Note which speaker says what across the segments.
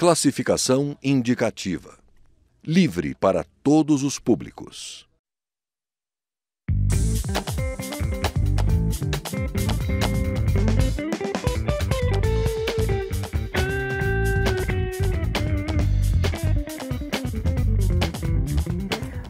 Speaker 1: Classificação indicativa. Livre para todos os públicos.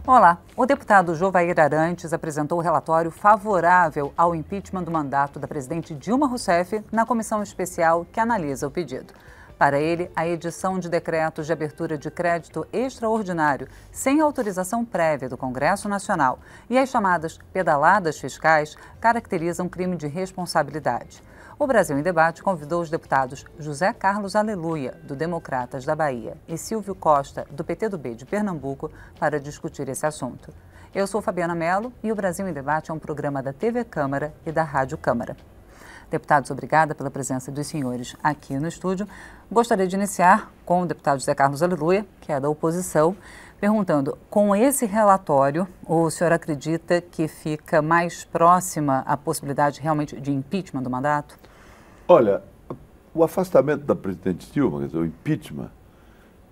Speaker 2: Olá, o deputado Jovair Arantes apresentou o relatório favorável ao impeachment do mandato da presidente Dilma Rousseff na comissão especial que analisa o pedido. Para ele, a edição de decretos de abertura de crédito extraordinário sem autorização prévia do Congresso Nacional e as chamadas pedaladas fiscais caracterizam crime de responsabilidade. O Brasil em Debate convidou os deputados José Carlos Aleluia, do Democratas da Bahia, e Silvio Costa, do PTdoB de Pernambuco, para discutir esse assunto. Eu sou Fabiana Mello e o Brasil em Debate é um programa da TV Câmara e da Rádio Câmara. Deputados, obrigada pela presença dos senhores aqui no estúdio. Gostaria de iniciar com o deputado José Carlos Aleluia, que é da oposição, perguntando, com esse relatório, o senhor acredita que fica mais próxima a possibilidade realmente de impeachment do mandato?
Speaker 3: Olha, o afastamento da presidente Dilma, quer dizer, o impeachment,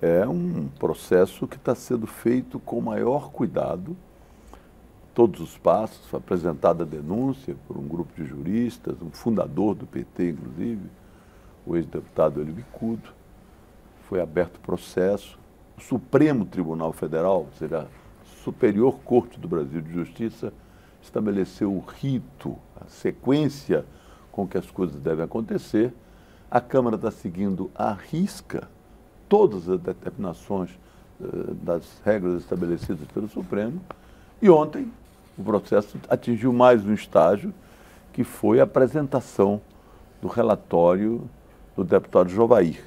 Speaker 3: é um processo que está sendo feito com maior cuidado, todos os passos, foi apresentada a denúncia por um grupo de juristas, um fundador do PT, inclusive, o ex-deputado Hélio Bicudo, foi aberto processo, o Supremo Tribunal Federal, ou seja, a Superior Corte do Brasil de Justiça, estabeleceu o rito, a sequência com que as coisas devem acontecer. A Câmara está seguindo à risca todas as determinações das regras estabelecidas pelo Supremo. E ontem o processo atingiu mais um estágio, que foi a apresentação do relatório do deputado Jovair.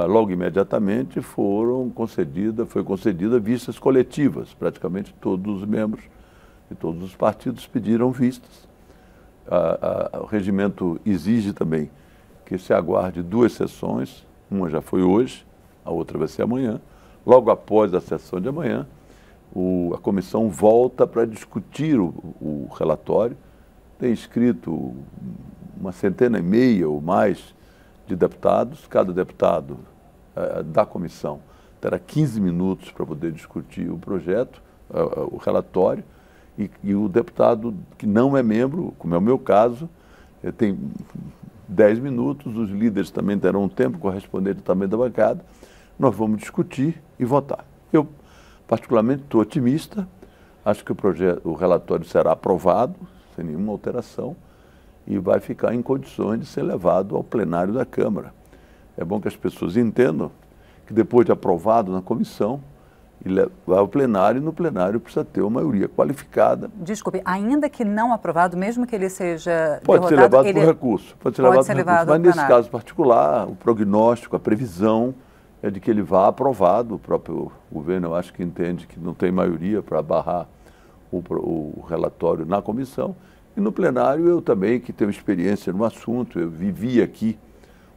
Speaker 3: Logo imediatamente foi concedida vistas coletivas. Praticamente todos os membros de todos os partidos pediram vistas. O regimento exige também que se aguarde 2 sessões, uma já foi hoje, a outra vai ser amanhã. Logo após a sessão de amanhã, a comissão volta para discutir o relatório. Tem escrito 150 ou mais de deputados. Cada deputado da comissão terá 15 minutos para poder discutir o projeto, o relatório. E o deputado que não é membro, como é o meu caso, tem 10 minutos, os líderes também terão um tempo correspondente ao tamanho da bancada. Nós vamos discutir e votar. Eu, particularmente, estou otimista, acho que o relatório será aprovado, sem nenhuma alteração, e vai ficar em condições de ser levado ao plenário da Câmara. É bom que as pessoas entendam que depois de aprovado na comissão, ele vai ao plenário e no plenário precisa ter uma maioria qualificada.
Speaker 2: Desculpe, ainda que não aprovado, mesmo que ele seja
Speaker 3: pode ser levado por recurso. Pode ser levado por recurso. Mas nesse caso particular, o prognóstico, a previsão é de que ele vá aprovado. O próprio governo, eu acho que entende que não tem maioria para barrar o relatório na comissão. E no plenário, eu também, que tenho experiência no assunto, eu vivi aqui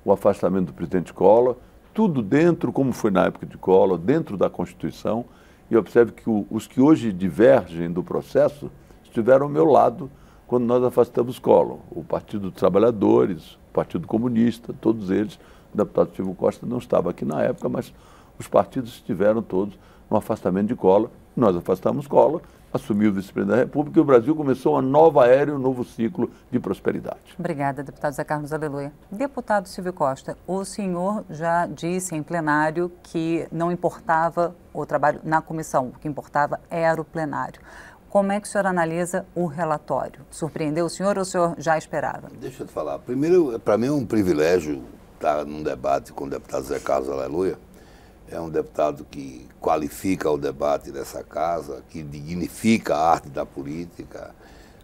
Speaker 3: o afastamento do presidente Collor, tudo dentro, como foi na época de Collor, dentro da Constituição, e observe que os que hoje divergem do processo estiveram ao meu lado quando nós afastamos Collor. O Partido dos Trabalhadores, o Partido Comunista, todos eles, o deputado Silvio Costa não estava aqui na época, mas os partidos estiveram todos no afastamento de Collor. Nós afastamos Collor, assumiu o vice-presidente da República e o Brasil começou uma nova era e um novo ciclo de prosperidade.
Speaker 2: Obrigada, deputado José Carlos Aleluia. Deputado Silvio Costa, o senhor já disse em plenário que não importava o trabalho na comissão, o que importava era o plenário. Como é que o senhor analisa o relatório? Surpreendeu o senhor ou o senhor já esperava?
Speaker 4: Deixa eu te falar. Primeiro, para mim é um privilégio estar num debate com o deputado José Carlos Aleluia. É um deputado que qualifica o debate dessa casa, que dignifica a arte da política.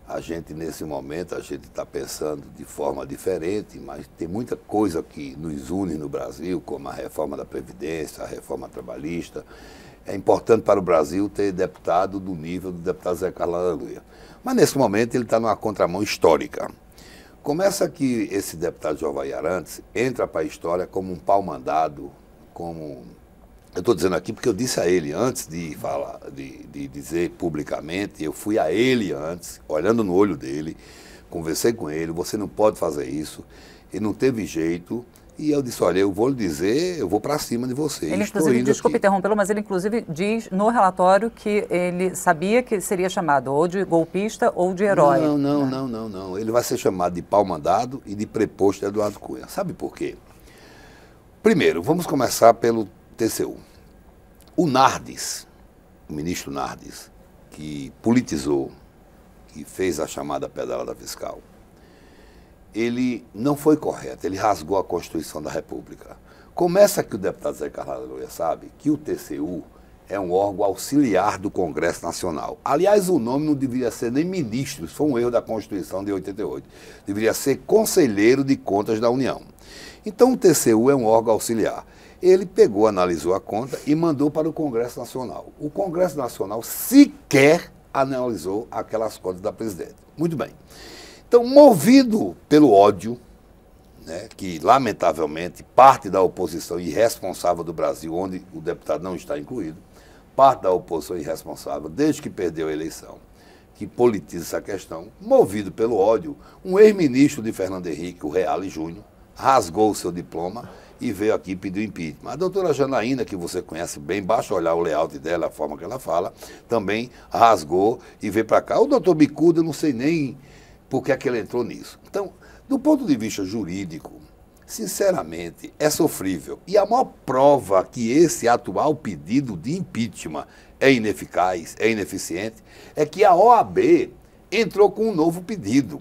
Speaker 4: A gente, nesse momento, a gente está pensando de forma diferente, mas tem muita coisa que nos une no Brasil, como a reforma da Previdência, a reforma trabalhista. É importante para o Brasil ter deputado do nível do deputado José Carlos Aleluia. Mas, nesse momento, ele está numa contramão histórica. Começa que esse deputado Jovair Arantes entra para a história como um pau-mandado, como... Eu estou dizendo aqui porque eu disse a ele antes de falar, de dizer publicamente, eu fui a ele antes, olhando no olho dele, conversei com ele, você não pode fazer isso, e não teve jeito, E eu disse, olha, eu vou lhe dizer, eu vou para cima de você.
Speaker 2: Ele, inclusive, desculpe interrompê-lo, mas ele, inclusive, diz no relatório que ele sabia que seria chamado ou de golpista ou de herói.
Speaker 4: Não. Ele vai ser chamado de pau-mandado e de preposto Eduardo Cunha. Sabe por quê? Primeiro, vamos começar pelo TCU. O Nardes, o ministro Nardes, que politizou, que fez a chamada pedalada fiscal, ele não foi correto, ele rasgou a Constituição da República. Começa que o deputado Zé Carlos Aleluia sabe que o TCU é um órgão auxiliar do Congresso Nacional. Aliás, o nome não deveria ser nem ministro, isso foi um erro da Constituição de 88. Deveria ser Conselheiro de Contas da União. Então o TCU é um órgão auxiliar. Ele pegou, analisou a conta e mandou para o Congresso Nacional. O Congresso Nacional sequer analisou aquelas contas da presidente. Muito bem. Então, movido pelo ódio, né, que lamentavelmente parte da oposição irresponsável do Brasil, onde o deputado não está incluído, parte da oposição irresponsável, desde que perdeu a eleição, que politiza essa questão, movido pelo ódio, um ex-ministro de Fernando Henrique, o Reale Júnior, rasgou o seu diploma e veio aqui pedir o impeachment. A doutora Janaína, que você conhece bem, basta olhar o layout dela, a forma que ela fala, também rasgou e veio para cá. O doutor Bicuda, eu não sei nem por que é que ele entrou nisso. Então, do ponto de vista jurídico, sinceramente, é sofrível. E a maior prova que esse atual pedido de impeachment é ineficaz, é ineficiente, é que a OAB entrou com um novo pedido.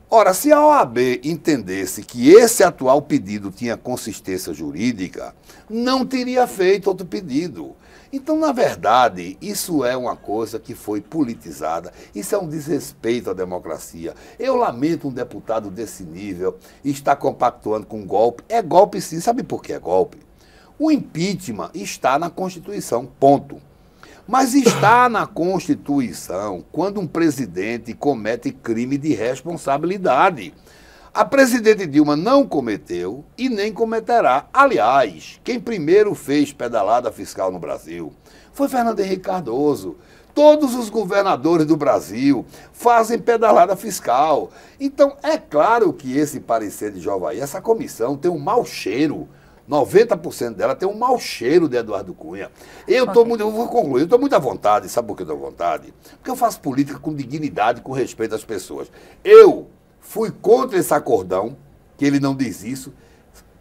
Speaker 4: Ora, se a OAB entendesse que esse atual pedido tinha consistência jurídica, não teria feito outro pedido. Então, na verdade, isso é uma coisa que foi politizada, isso é um desrespeito à democracia. Eu lamento um deputado desse nível estar compactuando com golpe. É golpe sim, sabe por que é golpe? O impeachment está na Constituição, ponto. Mas está na Constituição quando um presidente comete crime de responsabilidade. A presidente Dilma não cometeu e nem cometerá. Aliás, quem primeiro fez pedalada fiscal no Brasil foi Fernando Henrique Cardoso. Todos os governadores do Brasil fazem pedalada fiscal. Então, é claro que esse parecer de Jovaí, essa comissão tem um mau cheiro. 90% dela tem um mau cheiro de Eduardo Cunha. Eu vou concluir, eu estou muito à vontade. Sabe por que eu estou à vontade? Porque eu faço política com dignidade, com respeito às pessoas. Eu fui contra esse acordão, que ele não diz isso.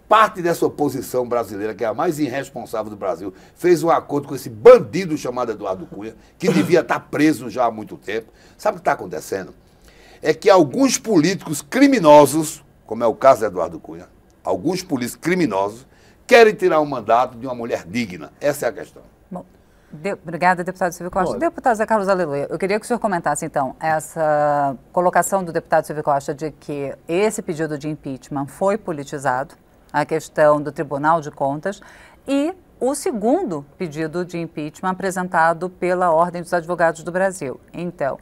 Speaker 4: Parte dessa oposição brasileira, que é a mais irresponsável do Brasil, fez um acordo com esse bandido chamado Eduardo Cunha, que devia estar preso já há muito tempo. Sabe o que está acontecendo? É que alguns políticos criminosos, como é o caso de Eduardo Cunha, alguns políticos criminosos, querem tirar o mandato de uma mulher digna. Essa é a questão.
Speaker 2: Bom, obrigada, deputado Silvio Costa. Deputado Zé Carlos Aleluia, eu queria que o senhor comentasse, então, essa colocação do deputado Silvio Costa de que esse pedido de impeachment foi politizado, a questão do Tribunal de Contas, e o segundo pedido de impeachment apresentado pela Ordem dos Advogados do Brasil. Então,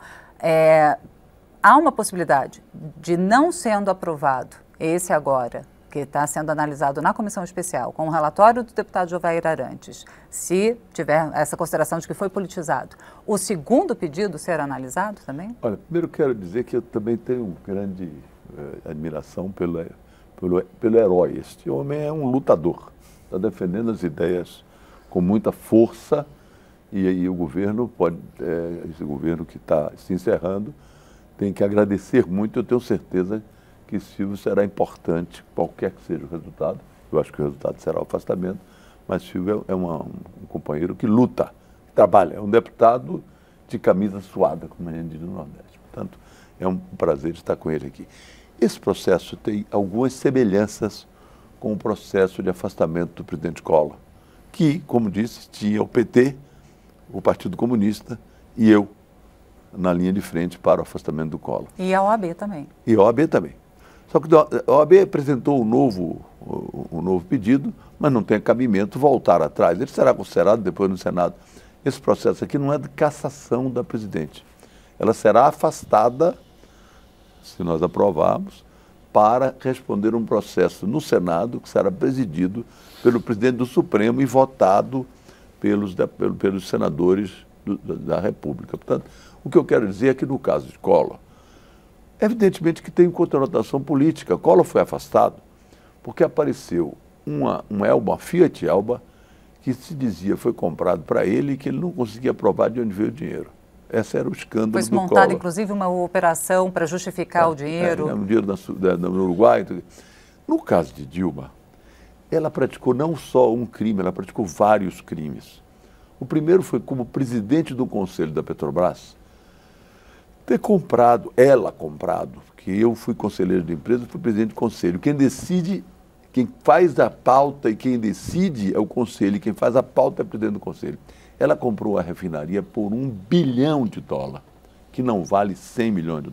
Speaker 2: há uma possibilidade de não sendo aprovado esse agora, que está sendo analisado na comissão especial, com o relatório do deputado Jovair Arantes, se tiver essa consideração de que foi politizado, o segundo pedido ser analisado também?
Speaker 3: Olha, primeiro quero dizer que eu também tenho grande admiração pelo herói. Este homem é um lutador, está defendendo as ideias com muita força e aí o governo esse governo que está se encerrando, tem que agradecer muito. Eu tenho certeza que Silvio será importante, qualquer que seja o resultado. Eu acho que o resultado será o afastamento, mas Silvio é um companheiro que luta, que trabalha, é um deputado de camisa suada, como a gente diz no Nordeste. Portanto, é um prazer estar com ele aqui. Esse processo tem algumas semelhanças com o processo de afastamento do presidente Collor, que, como disse, tinha o PT, o Partido Comunista e eu na linha de frente para o afastamento do Collor.
Speaker 2: E a OAB também.
Speaker 3: E a OAB também. Só que a OAB apresentou um novo pedido, mas não tem cabimento voltar atrás. Ele será considerado depois no Senado. Esse processo aqui não é de cassação da presidente. Ela será afastada, se nós aprovarmos, para responder um processo no Senado que será presidido pelo presidente do Supremo e votado pelos senadores da República. Portanto, o que eu quero dizer é que no caso de Collor, evidentemente que tem contratação política. Collor foi afastado porque apareceu uma Fiat Elba, que se dizia foi comprado para ele e que ele não conseguia provar de onde veio o dinheiro. Esse era o escândalo do Collor.
Speaker 2: Foi montada, inclusive, uma operação para justificar o dinheiro.
Speaker 3: O dinheiro no Uruguai. No caso de Dilma, ela praticou não só um crime, ela praticou vários crimes. O primeiro foi como presidente do Conselho da Petrobras, ter comprado, porque eu fui conselheiro de empresa, fui presidente do Conselho. Quem decide, quem faz a pauta e quem decide é o Conselho, e quem faz a pauta é o presidente do Conselho. Ela comprou a refinaria por $1 bilhão, que não vale $100 milhões,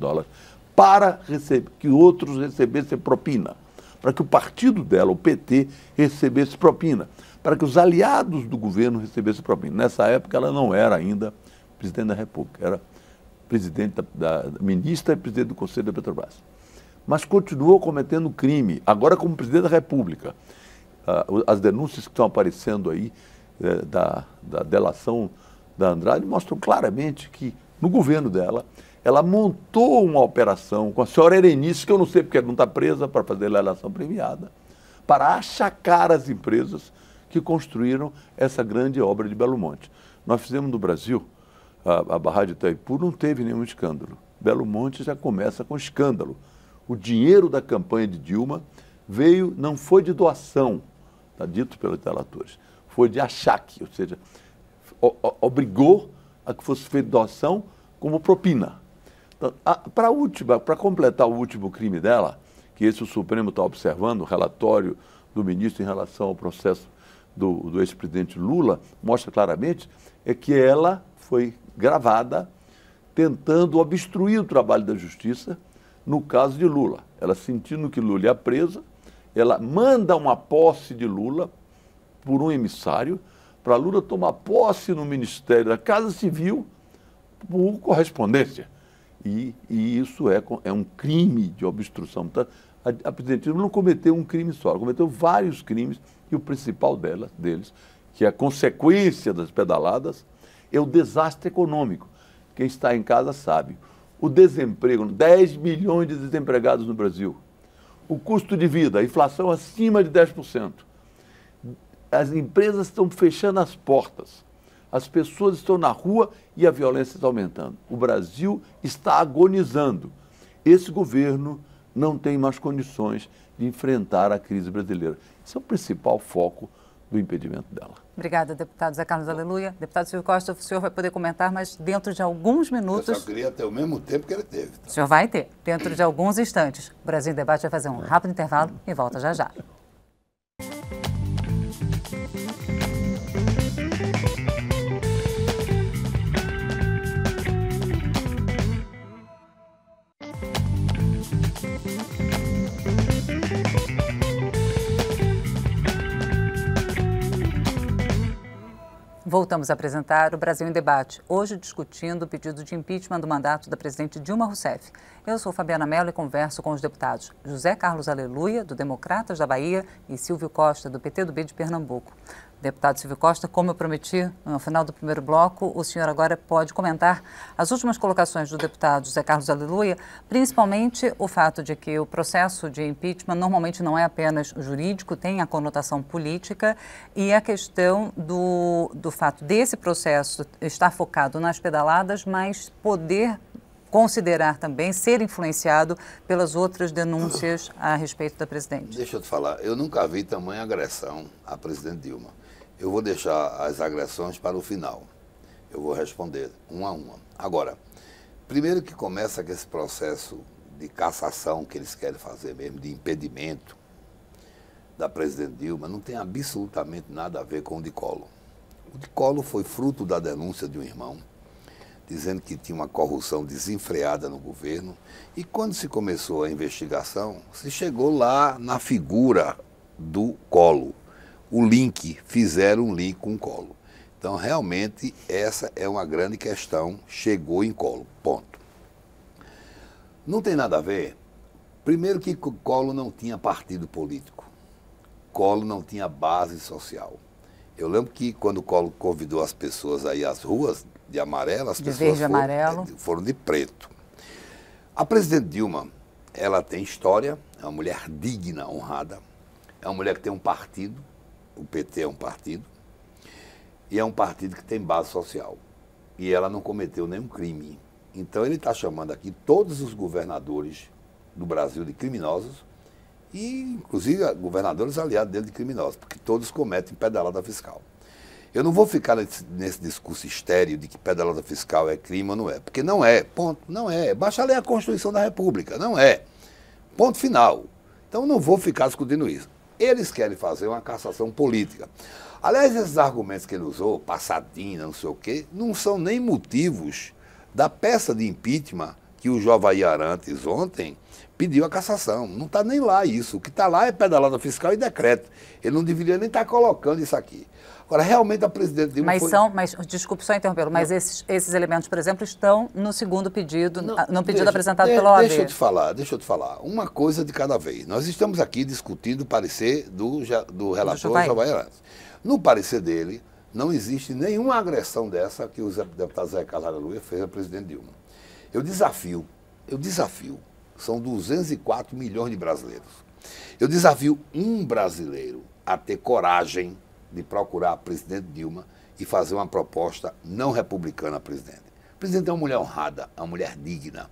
Speaker 3: para que outros recebessem propina, para que o partido dela, o PT, recebesse propina, para que os aliados do governo recebessem propina. Nessa época, ela não era ainda presidente da República, era presidente da ministra e presidente do Conselho da Petrobras. Mas continuou cometendo crime, agora como presidente da República. As denúncias que estão aparecendo aí da delação da Andrade mostram claramente que, no governo dela, ela montou uma operação com a senhora Erenice, que eu não sei porque ela não está presa para fazer delação premiada, para achacar as empresas que construíram essa grande obra de Belo Monte. Nós fizemos no Brasil, a barragem de Itaipu não teve nenhum escândalo. Belo Monte já começa com escândalo. O dinheiro da campanha de Dilma não foi de doação, está dito pelos delatores, foi de achaque, ou seja, obrigou a que fosse feita doação como propina. Então, para completar o último crime dela, que esse o Supremo está observando, o relatório do ministro em relação ao processo do ex-presidente Lula, mostra claramente, é que ela foi gravada tentando obstruir o trabalho da justiça no caso de Lula. Ela, sentindo que Lula ia presa, ela manda uma posse de Lula por um emissário para Lula tomar posse no Ministério da Casa Civil por correspondência. E isso é um crime de obstrução. Então, a presidente Dilma não cometeu um crime só, ela cometeu vários crimes, e o principal deles, que é a consequência das pedaladas, é o desastre econômico. Quem está em casa sabe. O desemprego, 10 milhões de desempregados no Brasil. O custo de vida, a inflação acima de 10%. As empresas estão fechando as portas. As pessoas estão na rua e a violência está aumentando. O Brasil está agonizando. Esse governo não tem mais condições de enfrentar a crise brasileira. Esse é o principal foco do impedimento dela.
Speaker 2: Obrigada, deputado Zé Carlos Aleluia. Deputado Silvio Costa, o senhor vai poder comentar, mas dentro de alguns minutos...
Speaker 4: Eu só queria ter o mesmo tempo que ele teve.
Speaker 2: O senhor vai ter, dentro de alguns instantes. O Brasil em Debate vai fazer um rápido intervalo e volta já já. Voltamos a apresentar o Brasil em Debate, hoje discutindo o pedido de impeachment do mandato da presidente Dilma Rousseff. Eu sou Fabiana Mello e converso com os deputados José Carlos Aleluia, do Democratas da Bahia, e Silvio Costa, do PTdoB de Pernambuco. Deputado Silvio Costa, como eu prometi no final do primeiro bloco, o senhor agora pode comentar as últimas colocações do deputado José Carlos Aleluia, principalmente o fato de que o processo de impeachment normalmente não é apenas jurídico, tem a conotação política, e a questão do fato desse processo estar focado nas pedaladas, mas poder considerar também ser influenciado pelas outras denúncias a respeito da presidente.
Speaker 4: Deixa eu te falar, eu nunca vi tamanha agressão à presidente Dilma. Eu vou deixar as agressões para o final. Eu vou responder uma a uma. Agora, primeiro que começa com esse processo de cassação que eles querem fazer mesmo, de impedimento da presidente Dilma, não tem absolutamente nada a ver com o de Collor. O de Collor foi fruto da denúncia de um irmão, dizendo que tinha uma corrupção desenfreada no governo, e quando se começou a investigação, se chegou lá na figura do Collor. Fizeram um link com o Collor. Então, realmente, essa é uma grande questão, chegou em Collor, ponto. Não tem nada a ver, primeiro que Collor não tinha partido político, Collor não tinha base social. Eu lembro que quando Collor convidou as pessoas aí às ruas, de amarelo, as pessoas foram de preto. A presidente Dilma, ela tem história, é uma mulher digna, honrada, É uma mulher que tem um partido, o PT é um partido, e é um partido que tem base social. E ela não cometeu nenhum crime. Então ele está chamando aqui todos os governadores do Brasil de criminosos, e inclusive governadores aliados dele de criminosos, porque todos cometem pedalada fiscal. Eu não vou ficar nesse discurso estéreo de que pedalada fiscal é crime ou não é, porque não é, ponto, não é. Basta ler a Constituição da República, não é. Ponto final. Então não vou ficar discutindo isso. Eles querem fazer uma cassação política. Aliás, esses argumentos que ele usou, passadinha, não sei o quê, não são nem motivos da peça de impeachment que o Jovair Arantes ontem pediu a cassação. Não está nem lá isso. O que está lá é pedalada fiscal e decreto. Ele não deveria nem estar colocando isso aqui. Agora, realmente a presidente Dilma
Speaker 2: Mas desculpe só interrompê-lo, mas esses elementos, por exemplo, estão no segundo pedido, no pedido apresentado pela OAB.
Speaker 4: Deixa eu te falar. Uma coisa de cada vez. Nós estamos aqui discutindo o parecer do relator Jovair Arantes. No parecer dele, não existe nenhuma agressão dessa que o deputado Zé Carlos Aleluia fez à presidente Dilma. Eu desafio, são 204 milhões de brasileiros. Eu desafio um brasileiro a ter coragem de procurar a presidente Dilma e fazer uma proposta não republicana à presidente. A presidente é uma mulher honrada, é uma mulher digna.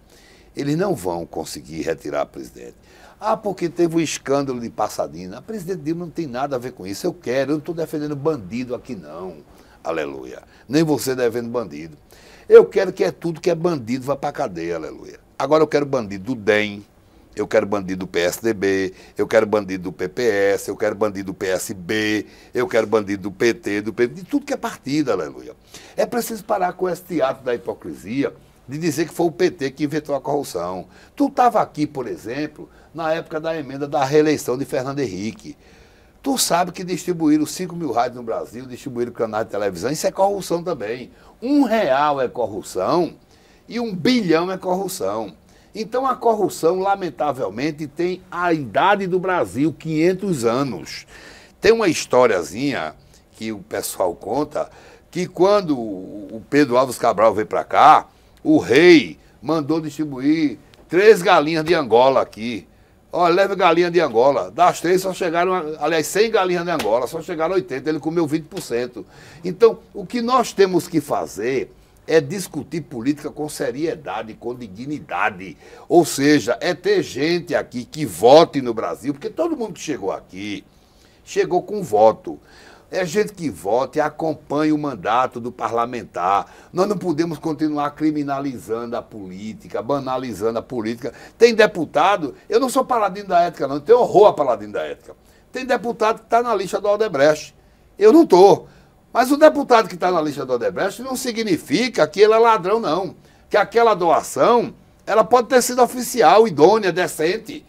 Speaker 4: Eles não vão conseguir retirar a presidente. Ah, porque teve um escândalo de Passadina. A presidente Dilma não tem nada a ver com isso. Eu não estou defendendo bandido aqui não, aleluia. Nem você defendendo bandido. Eu quero que tudo que é bandido vá para a cadeia, aleluia. Agora eu quero bandido do DEM, eu quero bandido do PSDB, eu quero bandido do PPS, eu quero bandido do PSB, eu quero bandido do PT, de tudo que é partido, aleluia. É preciso parar com esse teatro da hipocrisia de dizer que foi o PT que inventou a corrupção. Tu estava aqui, por exemplo, na época da emenda da reeleição de Fernando Henrique. Tu sabe que distribuíram 5 mil rádios no Brasil, distribuíram canais de televisão, isso é corrupção também. R$1 é corrupção e 1 bilhão é corrupção. Então a corrupção, lamentavelmente, tem a idade do Brasil, 500 anos. Tem uma historiazinha que o pessoal conta, que quando o Pedro Álvares Cabral veio para cá, o rei mandou distribuir 3 galinhas de Angola aqui. Olha, leva galinha de Angola. Das 3 só chegaram, aliás, 100 galinhas de Angola, só chegaram 80, ele comeu 20%. Então, o que nós temos que fazer é discutir política com seriedade, com dignidade. Ou seja, é ter gente aqui que vote no Brasil, porque todo mundo que chegou aqui, chegou com voto. É gente que vote e acompanhe o mandato do parlamentar. Nós não podemos continuar criminalizando a política, banalizando a política. Tem deputado, eu não sou paladino da ética não, eu tenho horror a paladino da ética. Tem deputado que está na lista do Odebrecht. Eu não estou. Mas o deputado que está na lista do Odebrecht não significa que ele é ladrão, não. Que aquela doação, ela pode ter sido oficial, idônea, decente.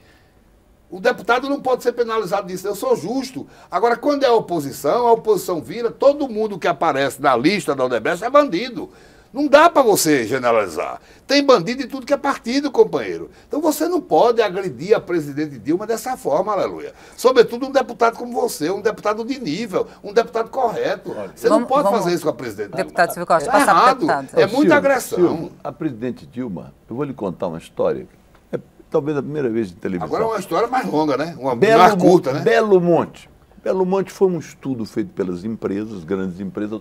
Speaker 4: O deputado não pode ser penalizado disso. Eu sou justo. Agora, quando é a oposição vira, todo mundo que aparece na lista da Odebrecht é bandido. Não dá para você generalizar. Tem bandido em tudo que é partido, companheiro. Então você não pode agredir a presidente Dilma dessa forma, aleluia. Sobretudo um deputado como você, um deputado de nível, um deputado correto. Você não pode fazer isso com a presidente Dilma.
Speaker 2: Deputado Silvio Costa,
Speaker 4: é errado. É muita agressão.
Speaker 3: Silvio, a presidente Dilma, eu vou lhe contar uma história. É talvez a primeira vez de televisão.
Speaker 4: Agora é uma história mais longa, né? Uma mais curta, né?
Speaker 3: Belo Monte. Belo Monte foi um estudo feito pelas empresas, grandes empresas.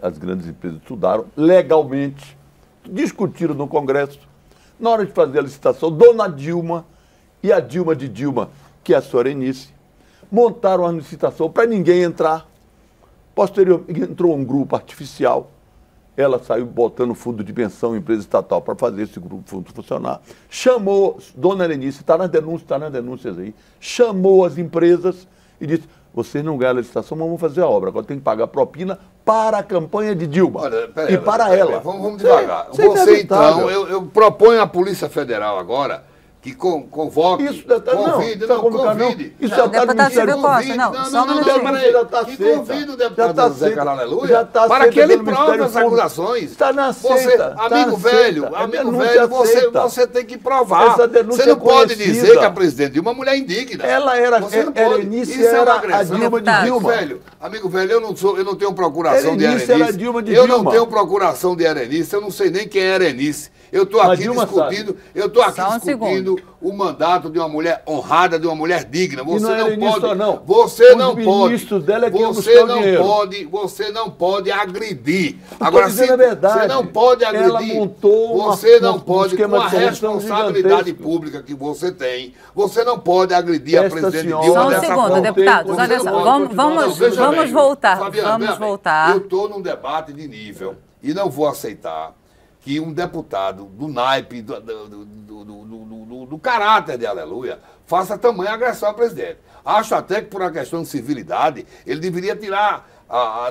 Speaker 3: As grandes empresas estudaram legalmente, discutiram no Congresso. Na hora de fazer a licitação, Dona Dilma e a Dilma de Dilma, que é a senhora Eunice, montaram a licitação para ninguém entrar. Posteriormente, entrou um grupo artificial. Ela saiu botando fundo de pensão, empresa estatal, para fazer esse grupo fundo funcionar. Chamou, Dona Eunice, está nas denúncias aí, chamou as empresas e disse: vocês não ganham a licitação, mas vamos fazer a obra. Agora tem que pagar propina para a campanha de Dilma.
Speaker 4: Olha,
Speaker 3: ela.
Speaker 4: Vamos devagar. Você, então, eu proponho à Polícia Federal agora que convoque,
Speaker 3: isso convide. Isso já está no Ministério
Speaker 2: Público.
Speaker 4: Que convide o deputado Zé Carlos Aleluia para que ele prove as acusações.
Speaker 3: Está na seita.
Speaker 4: Amigo velho, você tem que provar. Você não pode dizer que a presidente Dilma é uma mulher indigna.
Speaker 3: Ela era Eunice, era a Dilma de Dilma.
Speaker 4: Amigo velho, eu não tenho procuração de Erenice.
Speaker 3: Eu
Speaker 4: não tenho procuração de Erenice, eu não sei nem quem é Erenice. Eu estou aqui discutindo exercendo o mandato de uma mulher honrada, de uma mulher digna. Você
Speaker 3: não
Speaker 4: não pode.
Speaker 3: não.
Speaker 4: Você não pode.
Speaker 3: Ministros dela é que
Speaker 4: você não pode agredir.
Speaker 3: Agora, se a verdade,
Speaker 4: você não pode agredir.
Speaker 3: Ela montou
Speaker 4: você não pode, com a responsabilidade pública que você tem, você não pode agredir a presidente Dilma
Speaker 2: Só um
Speaker 4: dessa
Speaker 2: segundo,
Speaker 4: forma.
Speaker 2: deputados, olha só, vamos voltar.
Speaker 4: Fabiana,
Speaker 2: vamos voltar.
Speaker 4: Eu estou num debate de nível e não vou aceitar que um deputado do naipe, do caráter de Aleluia, faça tamanha agressão ao presidente. Acho até que, por uma questão de civilidade, ele deveria tirar.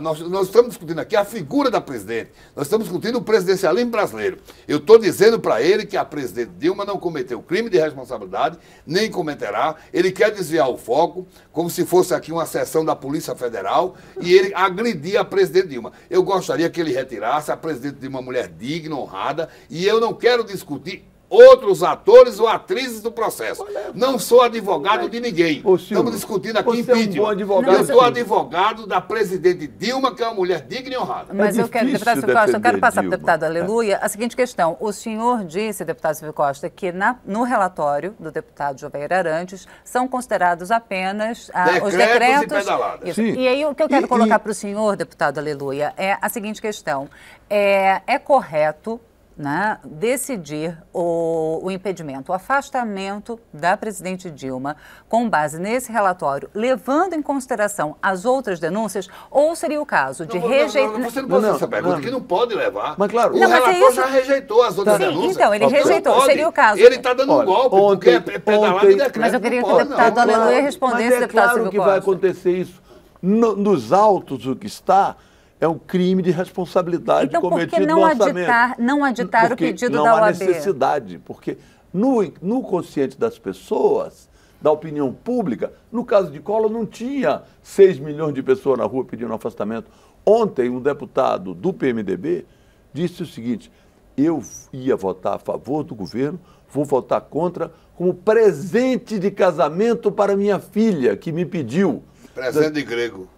Speaker 4: Nós estamos discutindo aqui a figura da presidente. Nós estamos discutindo o presidencialismo brasileiro. Eu estou dizendo para ele que a presidente Dilma não cometeu crime de responsabilidade, nem cometerá. Ele quer desviar o foco, como se fosse aqui uma sessão da Polícia Federal, e ele agredir a presidente Dilma. Eu gostaria que ele retirasse a presidente de uma mulher digna, honrada, e eu não quero discutir outros atores ou atrizes do processo. Não sou advogado de ninguém. Estamos discutindo aqui impeachment. Eu sou advogado da presidente Dilma, que é uma mulher digna e honrada.
Speaker 2: Mas eu quero, deputado Silvio Costa, eu quero passar para o deputado Aleluia a seguinte questão. O senhor disse, deputado Silvio Costa, que no relatório do deputado Jovair Arantes são considerados apenas os decretos.
Speaker 4: E pedaladas.
Speaker 2: E aí o que eu quero colocar para o senhor, deputado Aleluia, é a seguinte questão. É correto, né, decidir o impedimento, o afastamento da presidente Dilma com base nesse relatório, levando em consideração as outras denúncias, ou seria o caso de rejeitar...
Speaker 4: Você não pode fazer essa pergunta, que não pode levar.
Speaker 3: Mas claro,
Speaker 4: o relator já rejeitou as outras denúncias.
Speaker 2: Então, ele rejeitou, seria o caso.
Speaker 4: Ele está dando um golpe, porque é pedalado e decreto.
Speaker 2: Mas eu queria que o deputado Aleluia respondesse, deputado Silvio Costa.
Speaker 3: Mas é claro que vai acontecer isso. Nos autos, o que está... é um crime de responsabilidade cometido no orçamento.
Speaker 2: Não aditar o pedido da OAB?
Speaker 3: Não há necessidade, porque no consciente das pessoas, da opinião pública, no caso de Collor não tinha 6 milhões de pessoas na rua pedindo afastamento. Ontem, um deputado do PMDB disse o seguinte: eu ia votar a favor do governo, vou votar contra como presente de casamento para minha filha, que me pediu.
Speaker 4: Presente de grego.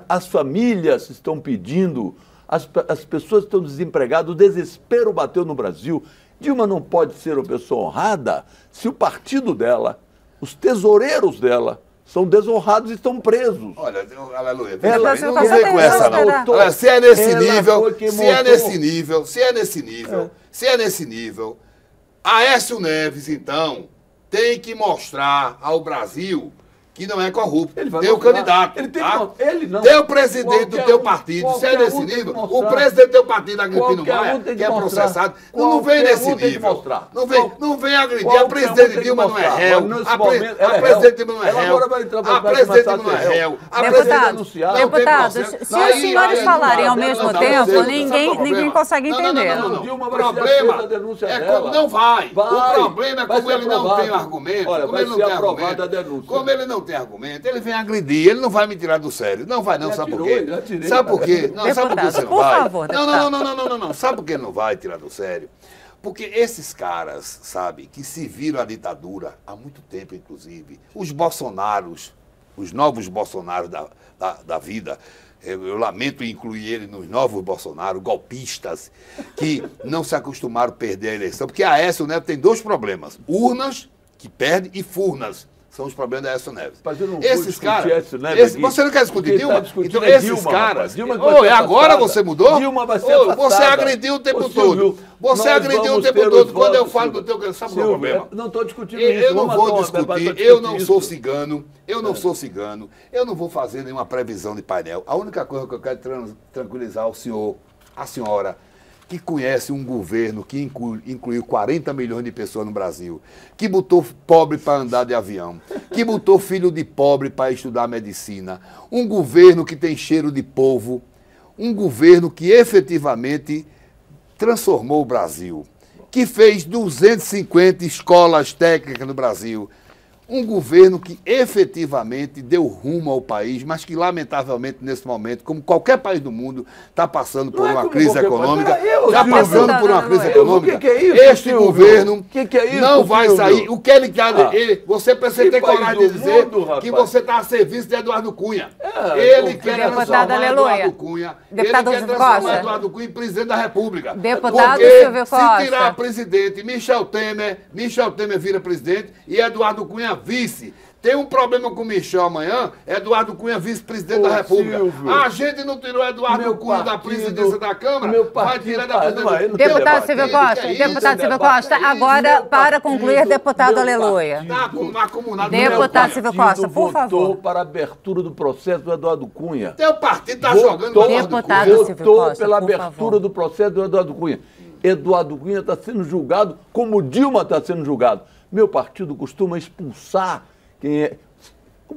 Speaker 3: As famílias estão pedindo, as pessoas estão desempregadas, o desespero bateu no Brasil. Dilma não pode ser uma pessoa honrada se o partido dela, os tesoureiros dela, são desonrados e estão presos.
Speaker 4: Olha, Aleluia,
Speaker 2: não
Speaker 4: vem com essa não. Olha, se é nesse nível, Aécio Neves, então, tem que mostrar ao Brasil que não é corrupto. Tem o candidato. Tem o presidente do teu partido. Se é nesse nível, o presidente do teu partido, Agripino Maia, que é processado, não vem nesse nível. Não vem agredir. A presidente Dilma não é réu. A presidente Dilma não é réu. A presidente Dilma não é réu.
Speaker 2: Deputados, se os senhores falarem ao mesmo tempo, ninguém consegue entender.
Speaker 4: O problema é como não vai. O problema é como ele não tem argumento. Como ele não tem argumento, ele vem agredir, ele não vai me tirar do sério. Não vai não, sabe por quê? Sabe por quê? Não, sabe por que você não vai? Não, sabe por que ele não vai tirar do sério? Porque esses caras, sabe, que se viram a ditadura há muito tempo, inclusive, os Bolsonaros, os novos Bolsonaros da vida, eu lamento incluir ele nos novos Bolsonaro, golpistas, que não se acostumaram a perder a eleição, porque a Aécio Neves tem 2 problemas: urnas, que perde, e furnas. São os problemas da Aécio Neves.
Speaker 3: Mas eu não
Speaker 4: esses caras. Você não quer discutir Dilma? Então, esses caras. Agora você mudou?
Speaker 3: Dilma vai ser afastada.
Speaker 4: Você agrediu o tempo todo. Você agrediu o tempo todo. Quando eu falo do teu. Sabe qual é o problema?
Speaker 3: Não estou discutindo isso.
Speaker 4: Eu não vou discutir. Eu não sou cigano. Eu não sou cigano. Eu não vou fazer nenhuma previsão de painel. A única coisa que eu quero tranquilizar o senhor, a senhora, que conhece um governo que incluiu 40 milhões de pessoas no Brasil, que botou pobre para andar de avião, que botou filho de pobre para estudar medicina, um governo que tem cheiro de povo, um governo que efetivamente transformou o Brasil, que fez 250 escolas técnicas no Brasil, um governo que efetivamente deu rumo ao país, mas que lamentavelmente nesse momento, como qualquer país do mundo, está passando por uma crise econômica. Está passando por uma crise econômica.
Speaker 3: O que é isso,
Speaker 4: este governo não vai sair. O que ele quer... Você precisa ter coragem de dizer que você está a serviço de Eduardo Cunha. Ele quer transformar Eduardo Cunha. Ele quer transformar Eduardo Cunha em presidente da República.
Speaker 2: Deputado
Speaker 4: Porque
Speaker 2: Silvio Costa.
Speaker 4: se tirar presidente Michel Temer vira presidente e Eduardo Cunha vice. Tem um problema com o Michel amanhã, Eduardo Cunha vice-presidente da República.
Speaker 3: Silvio,
Speaker 4: a gente não tirou Eduardo Cunha da presidência da Câmara, vai tirar da presidência.
Speaker 2: Deputado Silvio Costa, deputado Silvio Costa, agora, para concluir, deputado Aleluia. Deputado Silvio Costa, por favor.
Speaker 3: Votou para a abertura do processo do Eduardo Cunha.
Speaker 4: Teu partido está jogando
Speaker 2: Deputado Silvio
Speaker 3: Votou
Speaker 2: Costa,
Speaker 3: pela
Speaker 2: por
Speaker 3: abertura
Speaker 2: favor.
Speaker 3: do processo do Eduardo Cunha. Eduardo Cunha está sendo julgado como Dilma está sendo julgado. Meu partido costuma expulsar quem é...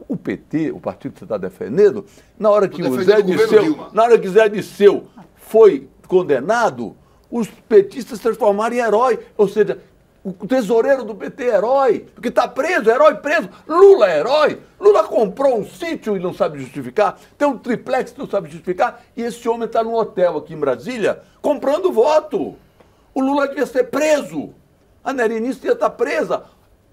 Speaker 3: O PT, o partido que você está defendendo, na hora que o Zé Disseu foi condenado, os petistas se transformaram em herói. Ou seja, o tesoureiro do PT é herói, porque está preso, herói preso. Lula é herói. Lula comprou um sítio e não sabe justificar, tem um triplex e não sabe justificar, e esse homem está num hotel aqui em Brasília comprando voto. O Lula devia ser preso. A Nerenice ia estar presa.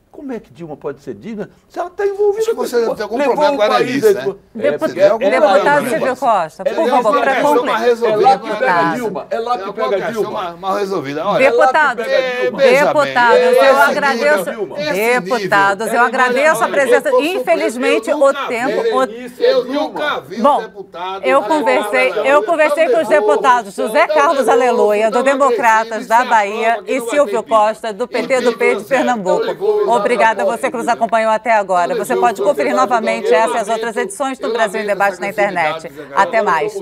Speaker 3: Como é que Dilma pode ser digna se ela está envolvida?
Speaker 4: Acho que você tem algum problema com a Nerenice, né?
Speaker 2: Deputado Silvio Costa, por favor, para concluir.
Speaker 3: É lá que pega a Dilma. É lá que pega a Dilma.
Speaker 4: Mal resolvida.
Speaker 2: Deputados, eu agradeço a presença. Infelizmente, o tempo...
Speaker 4: Eu nunca vi um deputado...
Speaker 2: Eu conversei com os deputados José Carlos Aleluia, do Democratas da Bahia, e Silvio Costa, do PT do P de Pernambuco. Obrigada a você que nos acompanhou até agora. Você pode conferir novamente essa e as outras edições do Brasil em Debate na internet. Até mais.